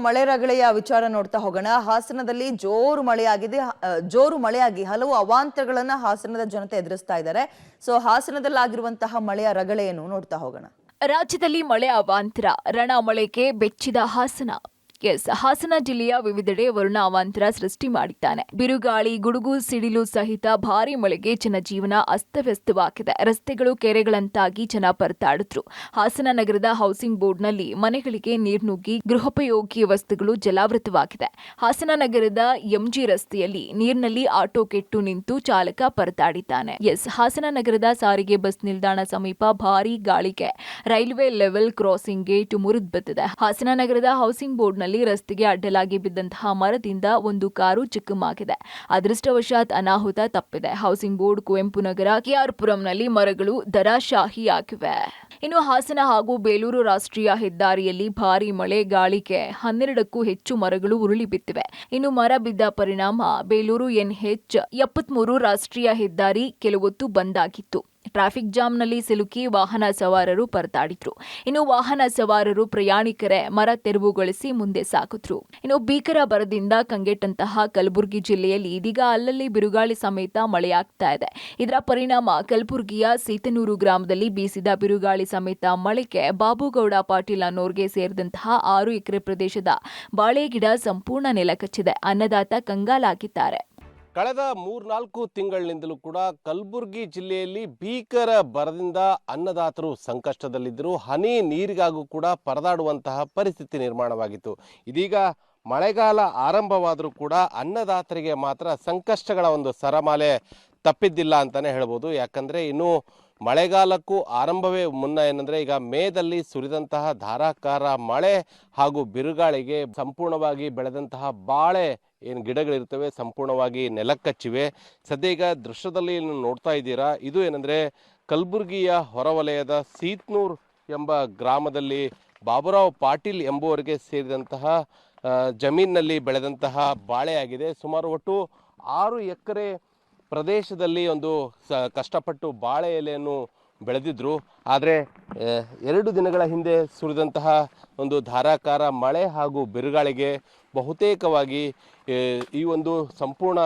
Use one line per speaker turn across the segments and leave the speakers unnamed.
ಮಳೆ ರಗಳೆಯ ವಿಚಾರ ನೋಡ್ತಾ ಹೋಗೋಣ. ಹಾಸನದಲ್ಲಿ ಜೋರು ಮಳೆಯಾಗಿ ಹಲವು ಅವಾಂತರಗಳನ್ನ ಹಾಸನದ ಜನತೆ ಎದುರಿಸ್ತಾ ಇದ್ದಾರೆ. ಸೊ ಹಾಸನದಲ್ಲಿ ಆಗಿರುವಂತಹ ಮಳೆಯ ರಗಳೆಯನ್ನು ನೋಡ್ತಾ ಹೋಗೋಣ.
ರಾಜ್ಯದಲ್ಲಿ ಮಳೆ ಅವಾಂತರ, ರಣ ಮಳೆಗೆ ಬೆಚ್ಚಿದ ಹಾಸನ. ಹಾಸನ ಜಿಲ್ಲೆಯ ವಿವಿಧೆಡೆ ವರುಣ ಅವಾಂತರ ಸೃಷ್ಟಿ ಮಾಡಿದ್ದಾನೆ. ಬಿರುಗಾಳಿ, ಗುಡುಗು, ಸಿಡಿಲು ಸಹಿತ ಭಾರಿ ಮಳೆಗೆ ಜನಜೀವನ ಅಸ್ತವ್ಯಸ್ತವಾಗಿದೆ. ರಸ್ತೆಗಳು ಕೆರೆಗಳಂತಾಗಿ ಜನ ಪರದಾಡಿದ್ರು. ಹಾಸನ ನಗರದ ಹೌಸಿಂಗ್ ಬೋರ್ಡ್ನಲ್ಲಿ ಮನೆಗಳಿಗೆ ನೀರು ನುಗ್ಗಿ ಗೃಹೋಪಯೋಗಿ ವಸ್ತುಗಳು ಜಲಾವೃತವಾಗಿದೆ. ಹಾಸನ ನಗರದ ಎಂಜಿ ರಸ್ತೆಯಲ್ಲಿ ನೀರಿನಲ್ಲಿ ಆಟೋ ಕೆಟ್ಟು ನಿಂತು ಚಾಲಕ ಪರದಾಡಿದ್ದಾನೆ. ಹಾಸನ ನಗರದ ಸಾರಿಗೆ ಬಸ್ ನಿಲ್ದಾಣ ಸಮೀಪ ಭಾರೀ ಗಾಳಿಗೆ ರೈಲ್ವೆ ಲೆವೆಲ್ ಕ್ರಾಸಿಂಗ್ ಗೇಟ್ ಮುರಿದು ಬಿದ್ದಿದೆ. ಹಾಸನ ನಗರದ ಹೌಸಿಂಗ್ ಬೋರ್ಡ್ನಲ್ಲಿ ರಸ್ತೆಗೆ ಅಡ್ಡಲಾಗಿ ಬಿದ್ದಂತಹ ಮರದಿಂದ ಒಂದು ಕಾರು ಚಿಕ್ಕಮಾಗಿದೆ. ಅದೃಷ್ಟವಶಾತ್ ಅನಾಹುತ ತಪ್ಪಿದೆ. ಹೌಸಿಂಗ್ ಬೋರ್ಡ್, ಕುವೆಂಪು ನಗರ, ಕೆಆರ್ಪುರಂನಲ್ಲಿ ಮರಗಳು ದರಾಶಾಹಿಯಾಗಿವೆ. ಇನ್ನು ಹಾಸನ ಹಾಗೂ ಬೇಲೂರು ರಾಷ್ಟ್ರೀಯ ಹೆದ್ದಾರಿಯಲ್ಲಿ ಭಾರೀ ಮಳೆ ಗಾಳಿಗೆ 12ಕ್ಕೂ ಹೆಚ್ಚು ಮರಗಳು ಉರುಳಿ ಬಿದ್ದಿವೆ. ಇನ್ನು ಮರ ಬಿದ್ದ ಪರಿಣಾಮ ಬೇಲೂರು NH 73 ರಾಷ್ಟ್ರೀಯ ಹೆದ್ದಾರಿ ಕೆಲವೊತ್ತು ಬಂದ್ ಆಗಿತ್ತು. ಟ್ರಾಫಿಕ್ ಜಾಮ್ನಲ್ಲಿ ಸಿಲುಕಿ ವಾಹನ ಸವಾರರು ಪರದಾಡಿದ್ರು. ಇನ್ನು ವಾಹನ ಸವಾರರು ಪ್ರಯಾಣಿಕರೇ ಮರ ತೆರವುಗೊಳಿಸಿ ಮುಂದೆ ಸಾಗಿದ್ರು. ಇನ್ನು ಭೀಕರ ಬರದಿಂದ ಕಂಗೆಟ್ಟಂತಹ ಕಲಬುರಗಿ ಜಿಲ್ಲೆಯಲ್ಲಿ ಇದೀಗ ಅಲ್ಲಲ್ಲಿ ಬಿರುಗಾಳಿ ಸಮೇತ ಮಳೆಯಾಗ್ತಾ ಇದೆ. ಇದರ ಪರಿಣಾಮ ಕಲಬುರಗಿಯ ಸೀತನೂರು ಗ್ರಾಮದಲ್ಲಿ ಬೀಸಿದ ಬಿರುಗಾಳಿ ಸಮೇತ ಮಳೆಗೆ ಬಾಬುಗೌಡ ಪಾಟೀಲ್ ಅನ್ನೋರ್ಗೆ ಸೇರಿದಂತಹ 6 ಎಕರೆ ಪ್ರದೇಶದ ಬಾಳೆ ಗಿಡ ಸಂಪೂರ್ಣ ನೆಲಕಚ್ಚಿದೆ. ಅನ್ನದಾತ ಕಂಗಾಲಾಗಿದ್ದಾರೆ.
ಕಳೆದ 3-4 ತಿಂಗಳಿನಿಂದಲೂ ಕೂಡ ಕಲಬುರಗಿ ಜಿಲ್ಲೆಯಲ್ಲಿ ಭೀಕರ ಬರದಿಂದ ಅನ್ನದಾತರು ಸಂಕಷ್ಟದಲ್ಲಿದ್ದರು. ಹನಿ ನೀರಿಗಾಗೂ ಕೂಡ ಪರದಾಡುವಂತಹ ಪರಿಸ್ಥಿತಿ ನಿರ್ಮಾಣವಾಗಿತ್ತು. ಇದೀಗ ಮಳೆಗಾಲ ಆರಂಭವಾದರೂ ಕೂಡ ಅನ್ನದಾತರಿಗೆ ಮಾತ್ರ ಸಂಕಷ್ಟಗಳ ಒಂದು ಸರಮಾಲೆ ತಪ್ಪಿದ್ದಿಲ್ಲ ಅಂತಲೇ ಹೇಳ್ಬೋದು. ಯಾಕಂದರೆ ಇನ್ನು ಮಳೆಗಾಲಕ್ಕೂ ಆರಂಭವೇ ಮುನ್ನ ಏನಂದರೆ ಈಗ ಮೇದಲ್ಲಿ ಸುರಿದಂತಹ ಧಾರಾಕಾರ ಮಳೆ ಹಾಗೂ ಬಿರುಗಾಳಿಗೆ ಸಂಪೂರ್ಣವಾಗಿ ಬೆಳೆದಂತಹ ಬಾಳೆ ಏನು ಗಿಡಗಳಿರ್ತವೆ ಸಂಪೂರ್ಣವಾಗಿ ನೆಲಕ್ಕಚ್ಚಿವೆ. ಸದ್ಯ ಈಗ ದೃಶ್ಯದಲ್ಲಿ ನೋಡ್ತಾ ಇದ್ದೀರಾ, ಇದು ಏನಂದರೆ ಕಲಬುರಗಿಯ ಹೊರವಲಯದ ಸೀತ್ನೂರ್ ಎಂಬ ಗ್ರಾಮದಲ್ಲಿ ಬಾಬುರಾವ್ ಪಾಟೀಲ್ ಎಂಬುವರಿಗೆ ಸೇರಿದಂತಹ ಜಮೀನಿನಲ್ಲಿ ಬೆಳೆದಂತಹ ಬಾಳೆಯಾಗಿದೆ. ಸುಮಾರು ಒಟ್ಟು 6 ಎಕರೆ ಪ್ರದೇಶದಲ್ಲಿ ಒಂದು ಕಷ್ಟಪಟ್ಟು ಬಾಳೆ ಎಲೆಯನ್ನು ಬೆಳೆದಿದ್ರು. ಆದರೆ 2 ದಿನಗಳ ಹಿಂದೆ ಸುರಿದಂತಹ ಒಂದು ಧಾರಾಕಾರ ಮಳೆ ಹಾಗೂ ಬಿರುಗಾಳಿಗೆ ಬಹುತೇಕವಾಗಿ ಈ ಒಂದು ಸಂಪೂರ್ಣ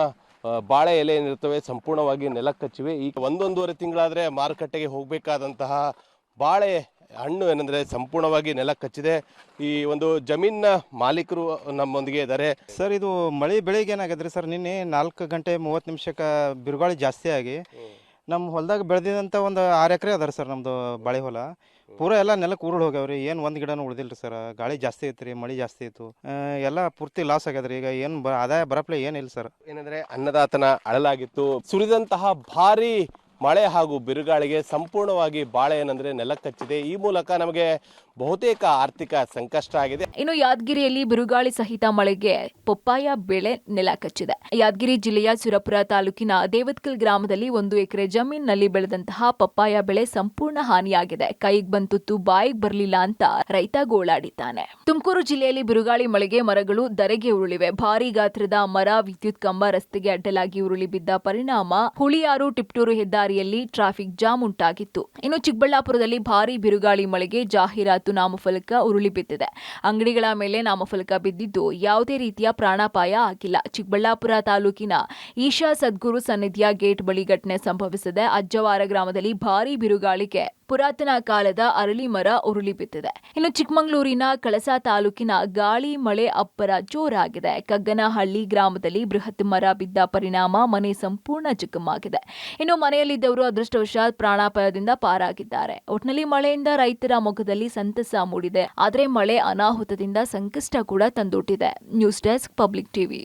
ಬಾಳೆ ಎಲೆ ಏನಿರ್ತವೆ ಸಂಪೂರ್ಣವಾಗಿ ನೆಲಕ್ಕಚ್ಚಿವೆ. ಈಗ 1-1.5 ತಿಂಗಳಾದರೆ ಮಾರುಕಟ್ಟೆಗೆ ಹೋಗಬೇಕಾದಂತಹ ಬಾಳೆ ಹಣ್ಣು ಏನಂದರೆ ಸಂಪೂರ್ಣವಾಗಿ ನೆಲಕ್ಕಚ್ಚಿದೆ. ಈ ಒಂದು ಜಮೀನಿನ ಮಾಲೀಕರು ನಮ್ಮೊಂದಿಗೆ ಇದ್ದಾರೆ.
ಸರ್, ಇದು ಮಳೆ ಬೆಳಿಗ್ಗೆ ಏನಾಗಿದ್ರಿ ಸರ್, ನಿನ್ನೆ 4 ಗಂಟೆ 30 ನಿಮಿಷಕ್ಕೆ ಬಿರುಗಾಳಿ ಜಾಸ್ತಿ ಆಗಿ ನಮ್ಮ ಹೊಲದಾಗ ಬೆಳೆದಿದ್ದಂಥ ಒಂದು 6 ಎಕರೆ ಅದಾರ ಸರ್. ನಮ್ಮದು ಬಾಳೆ ಹೊಲ ಪೂರ ಎಲ್ಲ ನೆಲಕ್ಕೆ ಉರುಳು ಹೋಗ್ಯಾವ್ರಿ. ಏನು ಒಂದು ಗಿಡನೂ ಉಳಿದಿಲ್ಲ ಸರ್. ಗಾಳಿ ಜಾಸ್ತಿ ಐತ್ರಿ, ಮಳೆ ಜಾಸ್ತಿ ಇತ್ತು, ಎಲ್ಲ ಪೂರ್ತಿ ಲಾಸ್ ಆಗ್ಯದ್ರಿ. ಈಗ ಏನು ಆದಾಯ ಬರಪ್ಲೆ ಏನಿಲ್ಲ ಸರ್.
ಏನಂದರೆ ಅನ್ನದಾತನ ಅಳಲಾಗಿತ್ತು. ಸುರಿದಂತಹ ಭಾರಿ ಮಳೆ ಹಾಗೂ ಬಿರುಗಾಳಿಗೆ ಸಂಪೂರ್ಣವಾಗಿ ಬಾಳೆ ಏನಂದ್ರೆ ನೆಲಕ್ಕಚ್ಚಿದೆ. ಈ ಮೂಲಕ ನಮಗೆ ಬಹುತೇಕ ಆರ್ಥಿಕ ಸಂಕಷ್ಟ ಆಗಿದೆ.
ಇನ್ನು ಯಾದಗಿರಿಯಲ್ಲಿ ಬಿರುಗಾಳಿ ಸಹಿತ ಮಳೆಗೆ ಪಪ್ಪಾಯ ಬೆಳೆ ನೆಲಕಚ್ಚಿದೆ. ಯಾದಗಿರಿ ಜಿಲ್ಲೆಯ ಸುರಪುರ ತಾಲೂಕಿನ ದೇವತ್ಕಲ್ ಗ್ರಾಮದಲ್ಲಿ 1 ಎಕರೆ ಜಮೀನಿನಲ್ಲಿ ಬೆಳೆದಂತಹ ಪಪ್ಪಾಯ ಬೆಳೆ ಸಂಪೂರ್ಣ ಹಾನಿಯಾಗಿದೆ. ಕೈಗೆ ಬಂತುತ್ತು ಬಾಯಿಗೆ ಬರಲಿಲ್ಲ ಅಂತ ರೈತ ಗೋಳಾಡಿದ್ದಾನೆ. ತುಮಕೂರು ಜಿಲ್ಲೆಯಲ್ಲಿ ಬಿರುಗಾಳಿ ಮಳೆಗೆ ಮರಗಳು ಧರೆಗೆ ಉರುಳಿವೆ. ಭಾರೀ ಗಾತ್ರದ ಮರ, ವಿದ್ಯುತ್ ಕಂಬ ರಸ್ತೆಗೆ ಅಡ್ಡಲಾಗಿ ಉರುಳಿ ಬಿದ್ದ ಪರಿಣಾಮ ಹುಳಿಯಾರು ಟಿಪ್ಟೂರು ಹೆದ್ದಾರಿಯಲ್ಲಿ ಟ್ರಾಫಿಕ್ ಜಾಮ್ ಉಂಟಾಗಿತ್ತು. ಇನ್ನು ಚಿಕ್ಕಬಳ್ಳಾಪುರದಲ್ಲಿ ಭಾರೀ ಬಿರುಗಾಳಿ ಮಳೆಗೆ ಜಾಹೀರಾತು ನಾಮಫಲಕ ಉರುಳಿ ಬಿದ್ದಿದೆ. ಅಂಗಡಿಗಳ ಮೇಲೆ ನಾಮಫಲಕ ಬಿದ್ದಿದ್ದು ಯಾವುದೇ ರೀತಿಯ ಪ್ರಾಣಾಪಾಯ ಆಗಿಲ್ಲ. ಚಿಕ್ಕಬಳ್ಳಾಪುರ ತಾಲೂಕಿನ ಈಶಾ ಸದ್ಗುರು ಸನ್ನಿಧಿಯ ಗೇಟ್ ಬಳಿ ಘಟನೆ ಸಂಭವಿಸಿದೆ. ಅಜ್ಜವಾರ ಗ್ರಾಮದಲ್ಲಿ ಭಾರೀ ಬಿರುಗಾಳಿಗೆ ಪುರಾತನ ಕಾಲದ ಅರಳಿ ಮರ ಉರುಳಿ ಬಿದ್ದಿದೆ. ಇನ್ನು ಚಿಕ್ಕಮಗಳೂರಿನ ಕಳಸಾ ತಾಲೂಕಿನ ಗಾಳಿ ಮಳೆ ಅಬ್ಬರ ಜೋರಾಗಿದೆ. ಕಗ್ಗನಹಳ್ಳಿ ಗ್ರಾಮದಲ್ಲಿ ಬೃಹತ್ ಮರ ಬಿದ್ದ ಪರಿಣಾಮ ಮನೆ ಸಂಪೂರ್ಣ ಜಖಮಾಗಿದೆ. ಇನ್ನು ಮನೆಯಲ್ಲಿದ್ದವರು ಅದೃಷ್ಟವಶಾತ್ ಪ್ರಾಣಾಪಾಯದಿಂದ ಪಾರಾಗಿದ್ದಾರೆ. ಒಟ್ನಲ್ಲಿ ಮಳೆಯಿಂದ ರೈತರ ಮುಖದಲ್ಲಿ ಸಂತಸ ಮೂಡಿದೆ. ಆದರೆ ಮಳೆ ಅನಾಹುತದಿಂದ ಸಂಕಷ್ಟ ಕೂಡ ತಂದೊಡ್ಡಿದೆ. News desk, public TV.